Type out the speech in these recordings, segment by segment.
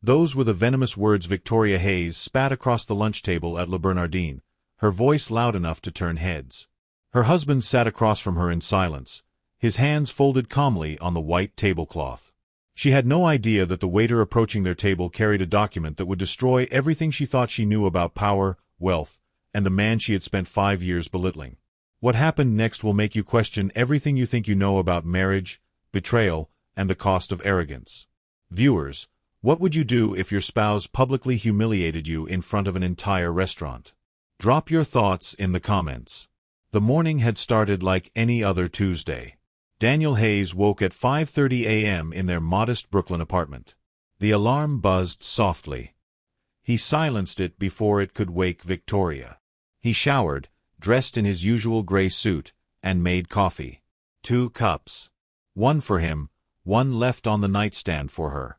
Those were the venomous words Victoria Hayes spat across the lunch table at Le Bernardin, her voice loud enough to turn heads. Her husband sat across from her in silence, his hands folded calmly on the white tablecloth. She had no idea that the waiter approaching their table carried a document that would destroy everything she thought she knew about power, wealth, and the man she had spent 5 years belittling. What happened next will make you question everything you think you know about marriage, betrayal, and the cost of arrogance. Viewers, what would you do if your spouse publicly humiliated you in front of an entire restaurant? Drop your thoughts in the comments. The morning had started like any other Tuesday. Daniel Hayes woke at 5:30 a.m. in their modest Brooklyn apartment. The alarm buzzed softly. He silenced it before it could wake Victoria. He showered, dressed in his usual gray suit, and made coffee. 2 cups. One for him, one left on the nightstand for her.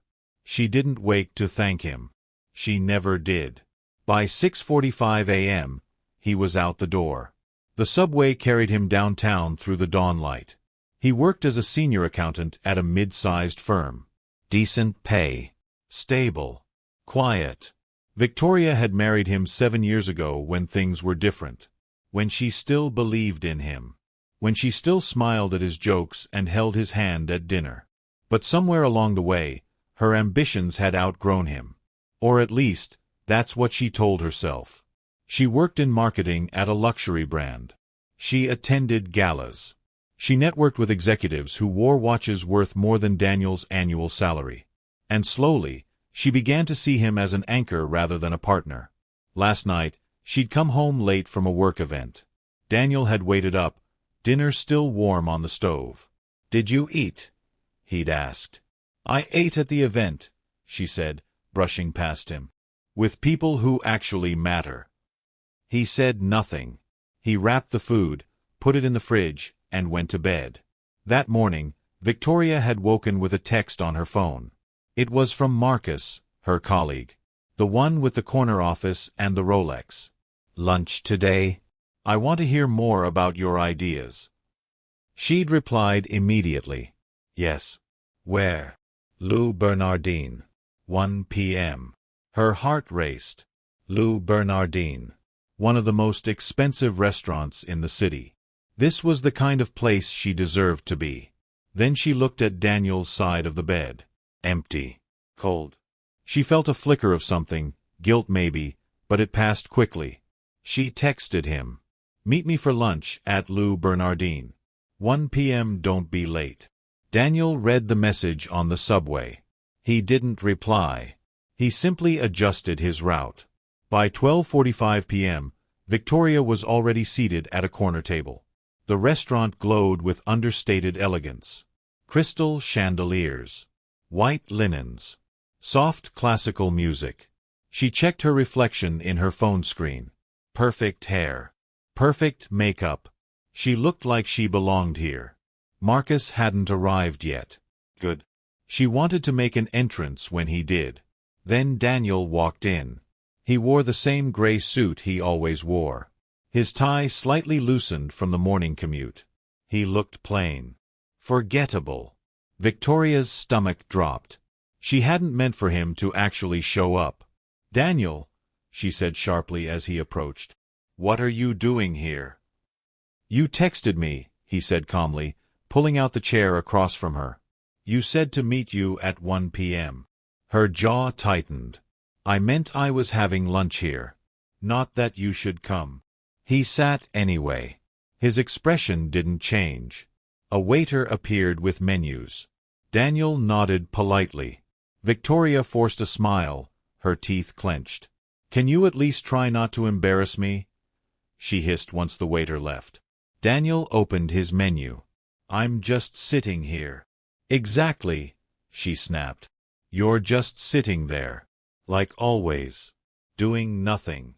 She didn't wake to thank him. She never did. By 6:45 a.m., he was out the door. The subway carried him downtown through the dawn light. He worked as a senior accountant at a mid-sized firm. Decent pay. Stable. Quiet. Victoria had married him 7 years ago when things were different. When she still believed in him. When she still smiled at his jokes and held his hand at dinner. But somewhere along the way, her ambitions had outgrown him. Or at least, that's what she told herself. She worked in marketing at a luxury brand. She attended galas. She networked with executives who wore watches worth more than Daniel's annual salary. And slowly, she began to see him as an anchor rather than a partner. Last night, she'd come home late from a work event. Daniel had waited up, dinner still warm on the stove. "Did you eat?" he'd asked. "I ate at the event," she said, brushing past him. "With people who actually matter." He said nothing. He wrapped the food, put it in the fridge, and went to bed. That morning, Victoria had woken with a text on her phone. It was from Marcus, her colleague. The one with the corner office and the Rolex. "Lunch today? I want to hear more about your ideas." She'd replied immediately. "Yes." "Where?" "Le Bernardin. 1 p.m. Her heart raced. Le Bernardin. One of the most expensive restaurants in the city. This was the kind of place she deserved to be. Then she looked at Daniel's side of the bed. Empty. Cold. She felt a flicker of something, guilt maybe, but it passed quickly. She texted him. "Meet me for lunch at Le Bernardin. 1 p.m. Don't be late." Daniel read the message on the subway. He didn't reply. He simply adjusted his route. By 12:45 p.m., Victoria was already seated at a corner table. The restaurant glowed with understated elegance. Crystal chandeliers. White linens. Soft classical music. She checked her reflection in her phone screen. Perfect hair. Perfect makeup. She looked like she belonged here. Marcus hadn't arrived yet. Good. She wanted to make an entrance when he did. Then Daniel walked in. He wore the same gray suit he always wore. His tie slightly loosened from the morning commute. He looked plain. Forgettable. Victoria's stomach dropped. She hadn't meant for him to actually show up. "Daniel," she said sharply as he approached. "What are you doing here?" "You texted me," he said calmly, pulling out the chair across from her. "You said to meet you at 1 p.m. Her jaw tightened. "I meant I was having lunch here. Not that you should come." He sat anyway. His expression didn't change. A waiter appeared with menus. Daniel nodded politely. Victoria forced a smile, her teeth clenched. "Can you at least try not to embarrass me?" she hissed once the waiter left. Daniel opened his menu. "I'm just sitting here." "Exactly," she snapped. "You're just sitting there. Like always. Doing nothing.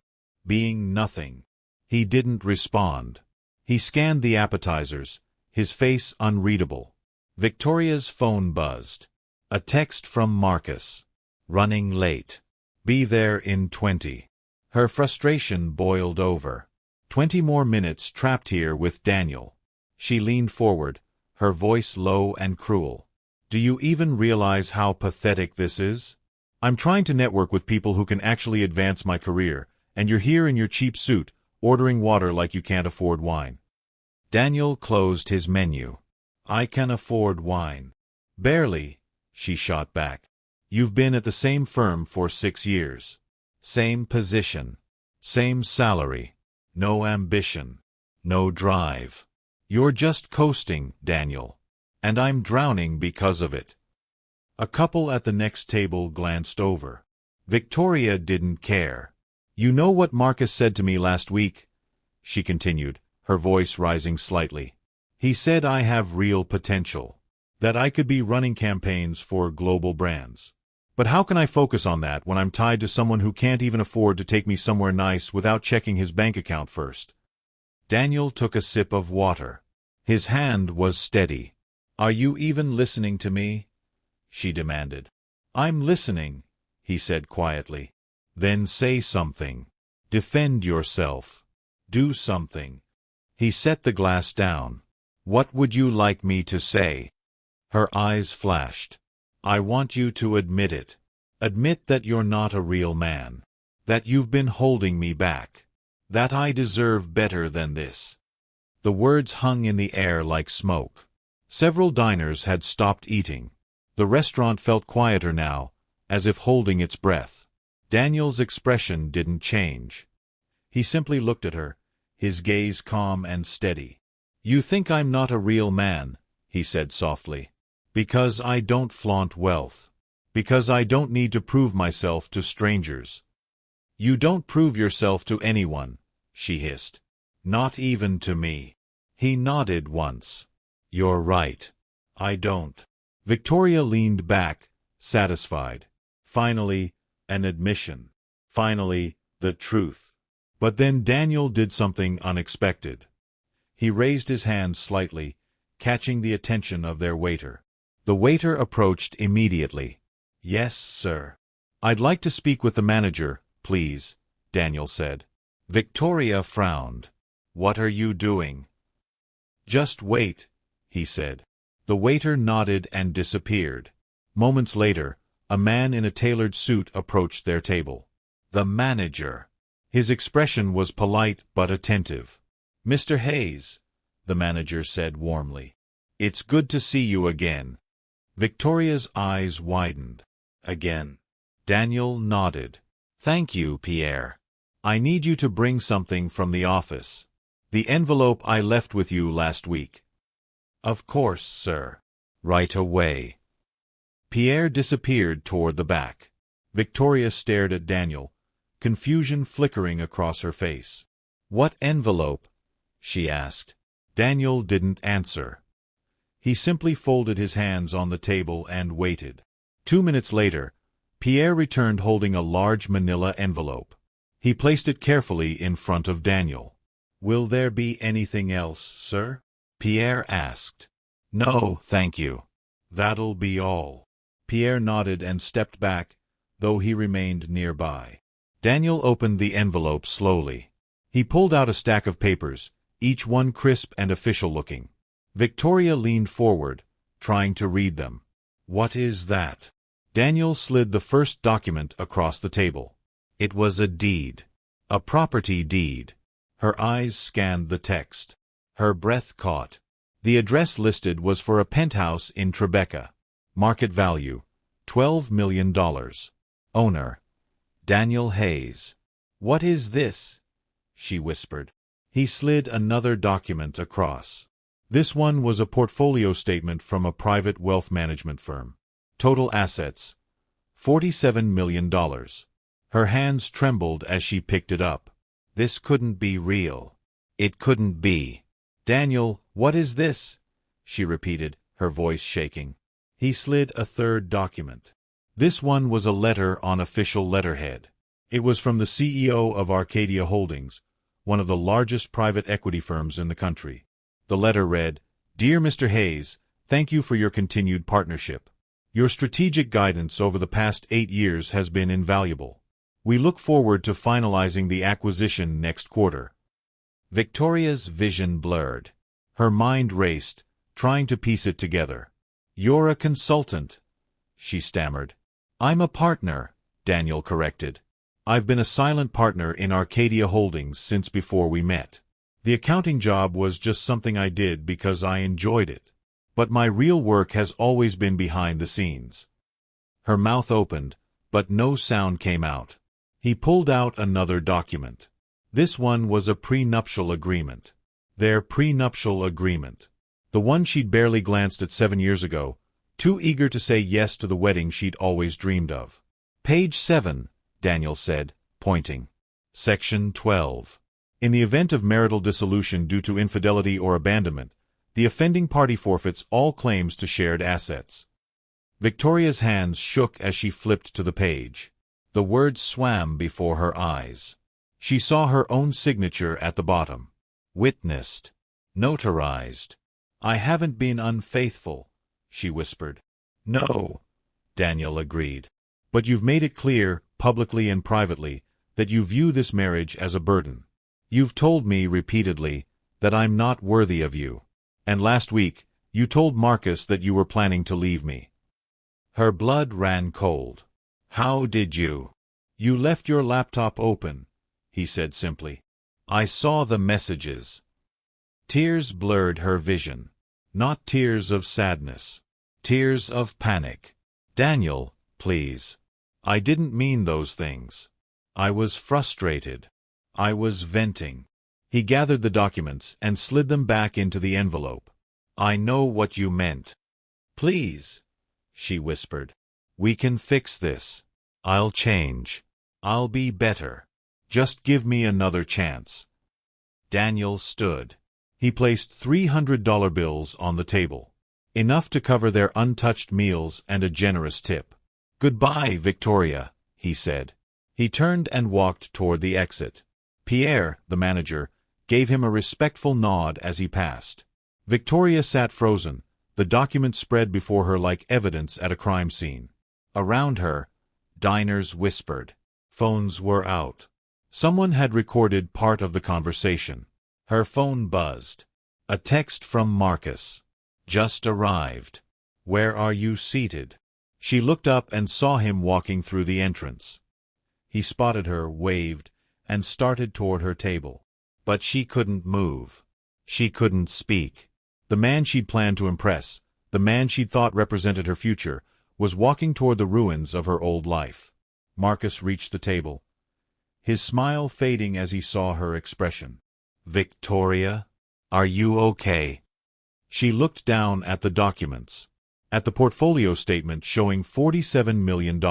Being nothing." He didn't respond. He scanned the appetizers, his face unreadable. Victoria's phone buzzed. A text from Marcus. "Running late. Be there in 20. Her frustration boiled over. 20 more minutes trapped here with Daniel. She leaned forward, her voice low and cruel. "Do you even realize how pathetic this is? I'm trying to network with people who can actually advance my career, and you're here in your cheap suit, ordering water like you can't afford wine. Daniel closed his menu. I can afford wine. Barely, she shot back. You've been at the same firm for 6 years. Same position. Same salary. No ambition. No drive. You're just coasting, Daniel. And I'm drowning because of it. A couple at the next table glanced over. Victoria didn't care. You know what Marcus said to me last week? She continued, her voice rising slightly. He said I have real potential. That I could be running campaigns for global brands. But how can I focus on that when I'm tied to someone who can't even afford to take me somewhere nice without checking his bank account first? Daniel took a sip of water. His hand was steady. Are you even listening to me? She demanded. I'm listening, he said quietly. Then say something. Defend yourself. Do something. He set the glass down. What would you like me to say? Her eyes flashed. I want you to admit it. Admit that you're not a real man. That you've been holding me back. That I deserve better than this. The words hung in the air like smoke. Several diners had stopped eating. The restaurant felt quieter now, as if holding its breath. Daniel's expression didn't change. He simply looked at her, his gaze calm and steady. You think I'm not a real man, he said softly. Because I don't flaunt wealth. Because I don't need to prove myself to strangers. You don't prove yourself to anyone, she hissed. Not even to me. He nodded once. You're right. I don't. Victoria leaned back, satisfied. Finally, an admission. Finally, the truth. But then Daniel did something unexpected. He raised his hand slightly, catching the attention of their waiter. The waiter approached immediately. Yes, sir. I'd like to speak with the manager, please, Daniel said. Victoria frowned. What are you doing? Just wait, he said. The waiter nodded and disappeared. Moments later, a man in a tailored suit approached their table. The manager. His expression was polite but attentive. Mr. Hayes, the manager said warmly. It's good to see you again. Victoria's eyes widened. Again. Daniel nodded. Thank you, Pierre. I need you to bring something from the office. The envelope I left with you last week. Of course, sir. Right away. Pierre disappeared toward the back. Victoria stared at Daniel, confusion flickering across her face. What envelope? She asked. Daniel didn't answer. He simply folded his hands on the table and waited. 2 minutes later, Pierre returned holding a large manila envelope. He placed it carefully in front of Daniel. Will there be anything else, sir? Pierre asked. No, thank you. That'll be all. Pierre nodded and stepped back, though he remained nearby. Daniel opened the envelope slowly. He pulled out a stack of papers, each one crisp and official-looking. Victoria leaned forward, trying to read them. What is that? Daniel slid the first document across the table. It was a deed. A property deed. Her eyes scanned the text. Her breath caught. The address listed was for a penthouse in Tribeca. Market value, $12 million. Owner, Daniel Hayes. What is this? She whispered. He slid another document across. This one was a portfolio statement from a private wealth management firm. Total assets, $47 million. Her hands trembled as she picked it up. This couldn't be real. It couldn't be. Daniel, what is this? She repeated, her voice shaking. He slid a third document. This one was a letter on official letterhead. It was from the CEO of Arcadia Holdings, one of the largest private equity firms in the country. The letter read, Dear Mr. Hayes, thank you for your continued partnership. Your strategic guidance over the past 8 years has been invaluable. We look forward to finalizing the acquisition next quarter. Victoria's vision blurred. Her mind raced, trying to piece it together. You're a consultant, she stammered. I'm a partner, Daniel corrected. I've been a silent partner in Arcadia Holdings since before we met. The accounting job was just something I did because I enjoyed it. But my real work has always been behind the scenes. Her mouth opened, but no sound came out. He pulled out another document. This one was a prenuptial agreement. Their prenuptial agreement. The one she'd barely glanced at 7 years ago, too eager to say yes to the wedding she'd always dreamed of. Page 7, Daniel said, pointing. Section 12. In the event of marital dissolution due to infidelity or abandonment, the offending party forfeits all claims to shared assets. Victoria's hands shook as she flipped to the page. The words swam before her eyes. She saw her own signature at the bottom. Witnessed. Notarized. I haven't been unfaithful, she whispered. No, Daniel agreed. But you've made it clear, publicly and privately, that you view this marriage as a burden. You've told me repeatedly that I'm not worthy of you. And last week, you told Marcus that you were planning to leave me. Her blood ran cold. How did you? You left your laptop open, he said simply. I saw the messages. Tears blurred her vision. Not tears of sadness. Tears of panic. Daniel, please. I didn't mean those things. I was frustrated. I was venting. He gathered the documents and slid them back into the envelope. I know what you meant. Please, she whispered. We can fix this. I'll change. I'll be better. Just give me another chance. Daniel stood. He placed $300 bills on the table. Enough to cover their untouched meals and a generous tip. Goodbye, Victoria, he said. He turned and walked toward the exit. Pierre, the manager, gave him a respectful nod as he passed. Victoria sat frozen, the document spread before her like evidence at a crime scene. Around her, diners whispered. Phones were out. Someone had recorded part of the conversation. Her phone buzzed. A text from Marcus. Just arrived. Where are you seated? She looked up and saw him walking through the entrance. He spotted her, waved, and started toward her table. But she couldn't move. She couldn't speak. The man she'd planned to impress, the man she'd thought represented her future, was walking toward the ruins of her old life. Marcus reached the table, his smile fading as he saw her expression. Victoria, are you okay? She looked down at the documents, at the portfolio statement showing $47 million,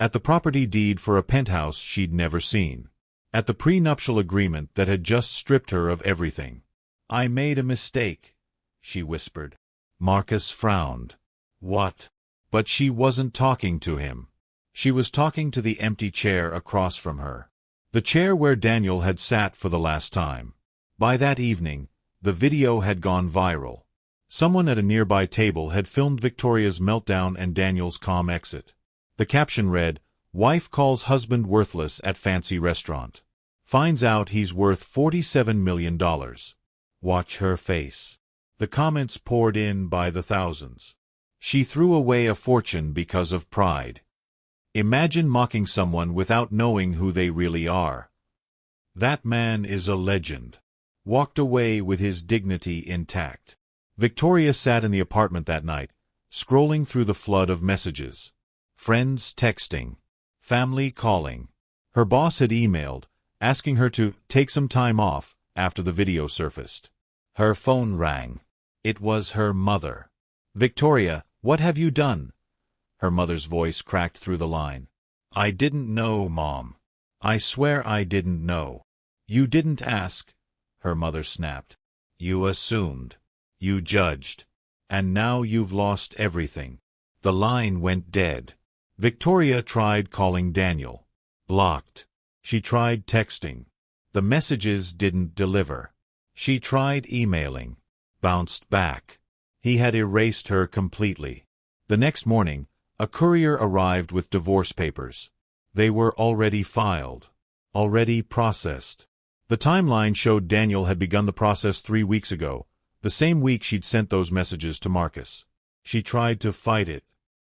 at the property deed for a penthouse she'd never seen, at the prenuptial agreement that had just stripped her of everything. I made a mistake, she whispered. Marcus frowned. What? But she wasn't talking to him. She was talking to the empty chair across from her. The chair where Daniel had sat for the last time. By that evening, the video had gone viral. Someone at a nearby table had filmed Victoria's meltdown and Daniel's calm exit. The caption read, Wife calls husband worthless at fancy restaurant. Finds out he's worth $47 million. Watch her face. The comments poured in by the thousands. She threw away a fortune because of pride. Imagine mocking someone without knowing who they really are. That man is a legend. Walked away with his dignity intact. Victoria sat in the apartment that night, scrolling through the flood of messages. Friends texting. Family calling. Her boss had emailed, asking her to take some time off after the video surfaced. Her phone rang. It was her mother. Victoria, what have you done? Her mother's voice cracked through the line. I didn't know, Mom. I swear I didn't know. You didn't ask, her mother snapped. You assumed. You judged. And now you've lost everything. The line went dead. Victoria tried calling Daniel. Blocked. She tried texting. The messages didn't deliver. She tried emailing. Bounced back. He had erased her completely. The next morning, a courier arrived with divorce papers. They were already filed. Already processed. The timeline showed Daniel had begun the process 3 weeks ago, the same week she'd sent those messages to Marcus. She tried to fight it.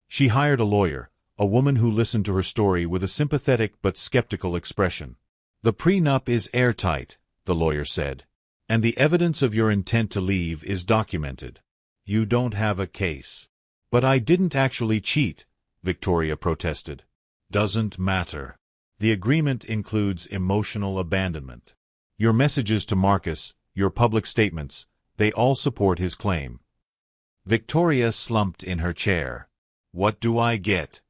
She hired a lawyer, a woman who listened to her story with a sympathetic but skeptical expression. "The prenup is airtight," the lawyer said, "and the evidence of your intent to leave is documented. You don't have a case." "But I didn't actually cheat," Victoria protested. "Doesn't matter. The agreement includes emotional abandonment. Your messages to Marcus, your public statements, they all support his claim." Victoria slumped in her chair. "What do I get?"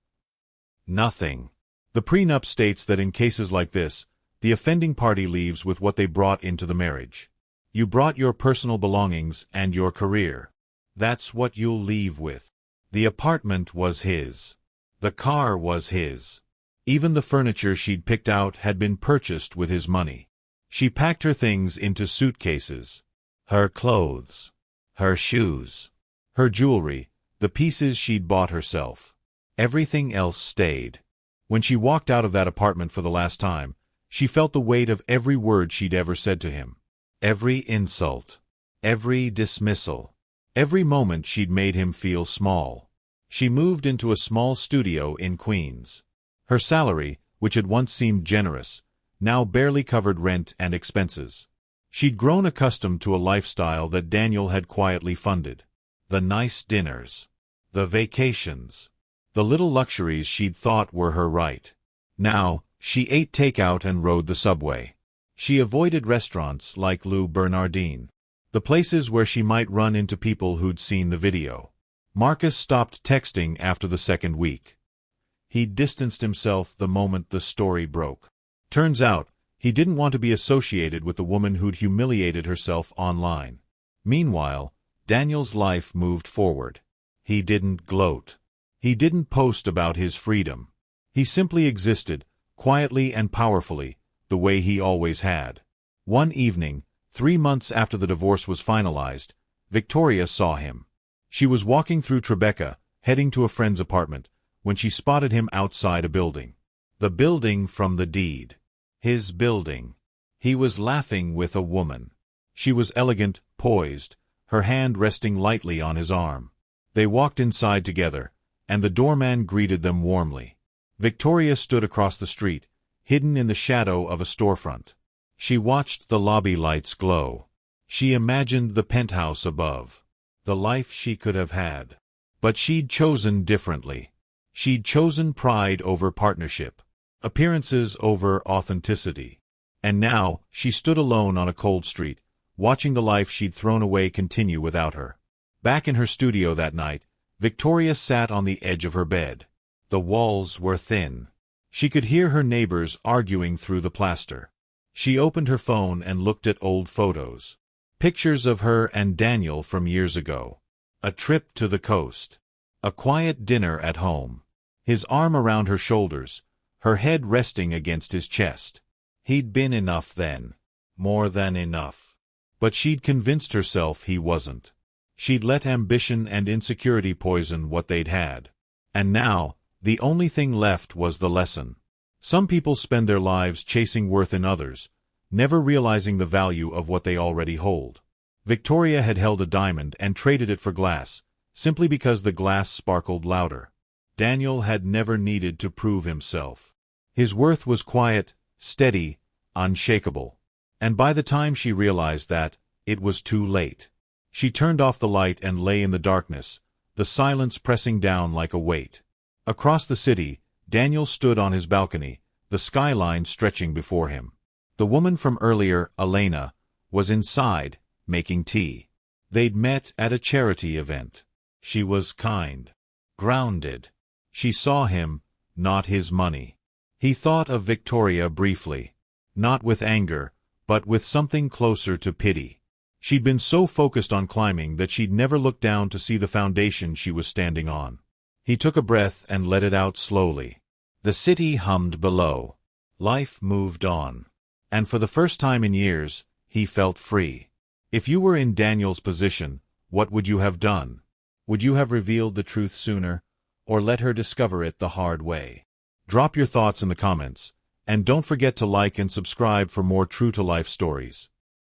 "Nothing. The prenup states that in cases like this, the offending party leaves with what they brought into the marriage. You brought your personal belongings and your career. That's what you'll leave with. The apartment was his. The car was his. Even the furniture she'd picked out had been purchased with his money. She packed her things into suitcases. Her clothes. Her shoes. Her jewelry, the pieces she'd bought herself. Everything else stayed. When she walked out of that apartment for the last time, she felt the weight of every word she'd ever said to him. Every insult. Every dismissal. Every moment she'd made him feel small. She moved into a small studio in Queens. Her salary, which had once seemed generous, now barely covered rent and expenses. She'd grown accustomed to a lifestyle that Daniel had quietly funded. The nice dinners. The vacations. The little luxuries she'd thought were her right. Now, she ate takeout and rode the subway. She avoided restaurants like Le Bernardin, the places where she might run into people who'd seen the video. Marcus stopped texting after the second week. He distanced himself the moment the story broke. Turns out, he didn't want to be associated with the woman who'd humiliated herself online. Meanwhile, Daniel's life moved forward. He didn't gloat. He didn't post about his freedom. He simply existed, quietly and powerfully, the way he always had. One evening, 3 months after the divorce was finalized, Victoria saw him. She was walking through Tribeca, heading to a friend's apartment, when she spotted him outside a building. The building from the deed. His building. He was laughing with a woman. She was elegant, poised, her hand resting lightly on his arm. They walked inside together, and the doorman greeted them warmly. Victoria stood across the street, hidden in the shadow of a storefront. She watched the lobby lights glow. She imagined the penthouse above. The life she could have had. But she'd chosen differently. She'd chosen pride over partnership. Appearances over authenticity. And now, she stood alone on a cold street, watching the life she'd thrown away continue without her. Back in her studio that night, Victoria sat on the edge of her bed. The walls were thin. She could hear her neighbors arguing through the plaster. She opened her phone and looked at old photos. Pictures of her and Daniel from years ago. A trip to the coast. A quiet dinner at home. His arm around her shoulders, her head resting against his chest. He'd been enough then. More than enough. But she'd convinced herself he wasn't. She'd let ambition and insecurity poison what they'd had. And now, the only thing left was the lesson. Some people spend their lives chasing worth in others, never realizing the value of what they already hold. Victoria had held a diamond and traded it for glass, simply because the glass sparkled louder. Daniel had never needed to prove himself. His worth was quiet, steady, unshakable. And by the time she realized that, it was too late. She turned off the light and lay in the darkness, the silence pressing down like a weight. Across the city, Daniel stood on his balcony, the skyline stretching before him. The woman from earlier, Elena, was inside, making tea. They'd met at a charity event. She was kind. Grounded. She saw him, not his money. He thought of Victoria briefly. Not with anger, but with something closer to pity. She'd been so focused on climbing that she'd never looked down to see the foundation she was standing on. He took a breath and let it out slowly. The city hummed below. Life moved on. And for the first time in years, he felt free. If you were in Daniel's position, what would you have done? Would you have revealed the truth sooner, or let her discover it the hard way? Drop your thoughts in the comments, and don't forget to like and subscribe for more true-to-life stories.